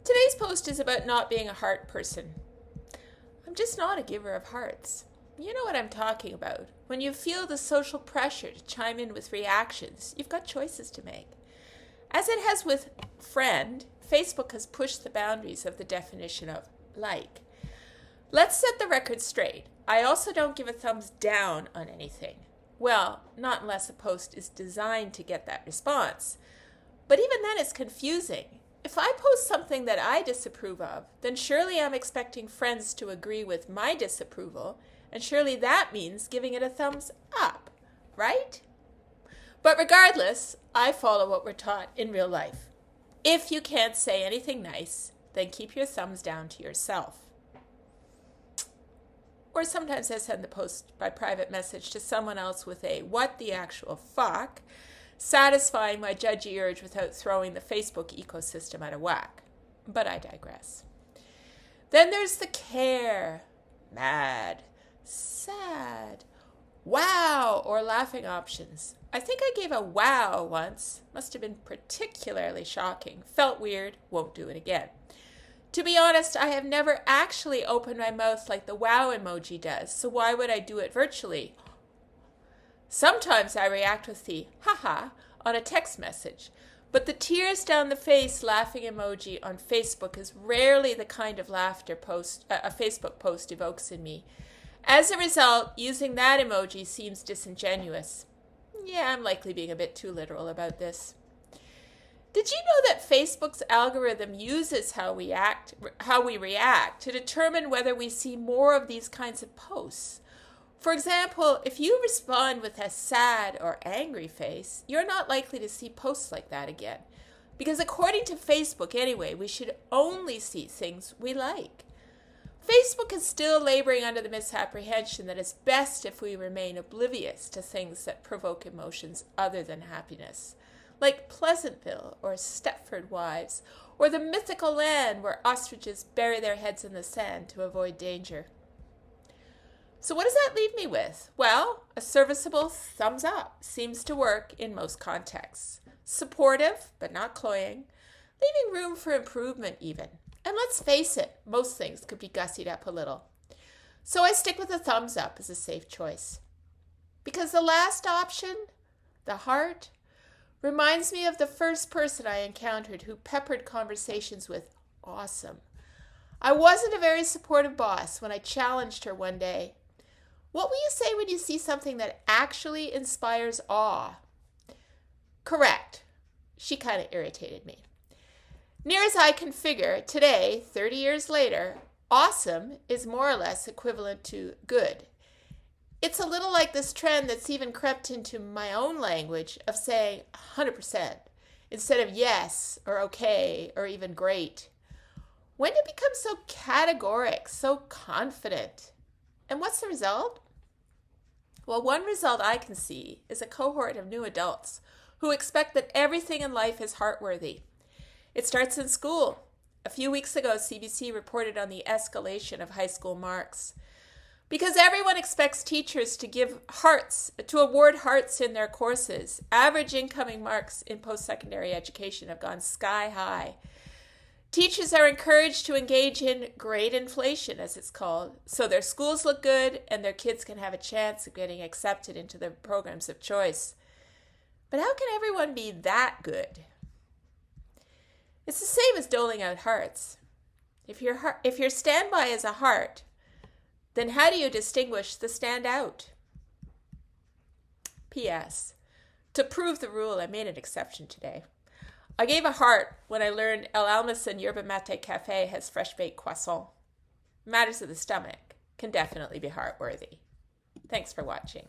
Today's post is about not being a heart person. I'm just not a giver of hearts. You know what I'm talking about. When you feel the social pressure to chime in with reactions, you've got choices to make. As it has with friend, Facebook has pushed the boundaries of the definition of like. Let's set the record straight. I also don't give a thumbs down on anything. Well, not unless a post is designed to get that response. But even then it's confusing. If I post something that I disapprove of, then surely I'm expecting friends to agree with my disapproval, and surely that means giving it a thumbs up, right? But regardless, I follow what we're taught in real life. If you can't say anything nice, then keep your thumbs down to yourself. Or sometimes I send the post by private message to someone else with a "what the actual fuck," satisfying my judgy urge without throwing the Facebook ecosystem out of whack. But I digress. Then there's the care, mad, sad, wow, or laughing options. I think I gave a wow once. Must have been particularly shocking. Felt weird, won't do it again. To be honest, I have never actually opened my mouth like the wow emoji does, so why would I do it virtually? Sometimes I react with the haha on a text message, but the tears down the face laughing emoji on Facebook is rarely the kind of laughter a Facebook post evokes in me. As a result, using that emoji seems disingenuous. Yeah, I'm likely being a bit too literal about this. Did you know that Facebook's algorithm uses how we react to determine whether we see more of these kinds of posts? For example, if you respond with a sad or angry face, you're not likely to see posts like that again. Because according to Facebook anyway, we should only see things we like. Facebook is still laboring under the misapprehension that it's best if we remain oblivious to things that provoke emotions other than happiness, like Pleasantville or Stepford Wives, or the mythical land where ostriches bury their heads in the sand to avoid danger. So what does that leave me with? Well, a serviceable thumbs up seems to work in most contexts. Supportive, but not cloying, leaving room for improvement even. And let's face it, most things could be gussied up a little. So I stick with a thumbs up as a safe choice. Because the last option, the heart, reminds me of the first person I encountered who peppered conversations with awesome. I wasn't a very supportive boss when I challenged her one day. What will you say when you see something that actually inspires awe? Correct. She kind of irritated me. Near as I can figure, today, 30 years later, awesome is more or less equivalent to good. It's a little like this trend that's even crept into my own language of saying 100% instead of yes or okay or even great. When did it become so categoric, so confident? And what's the result? Well, one result I can see is a cohort of new adults who expect that everything in life is heartworthy. It starts in school. A few weeks ago, CBC reported on the escalation of high school marks. Because everyone expects teachers to award hearts in their courses, average incoming marks in post-secondary education have gone sky high. Teachers are encouraged to engage in grade inflation, as it's called, so their schools look good and their kids can have a chance of getting accepted into the programs of choice. But how can everyone be that good? It's the same as doling out hearts. If your standby is a heart, then how do you distinguish the standout? P.S. To prove the rule, I made an exception today. I gave a heart when I learned El Almacen Yerba Mate Cafe has fresh-baked croissant. Matters of the stomach can definitely be heart-worthy. Thanks for watching.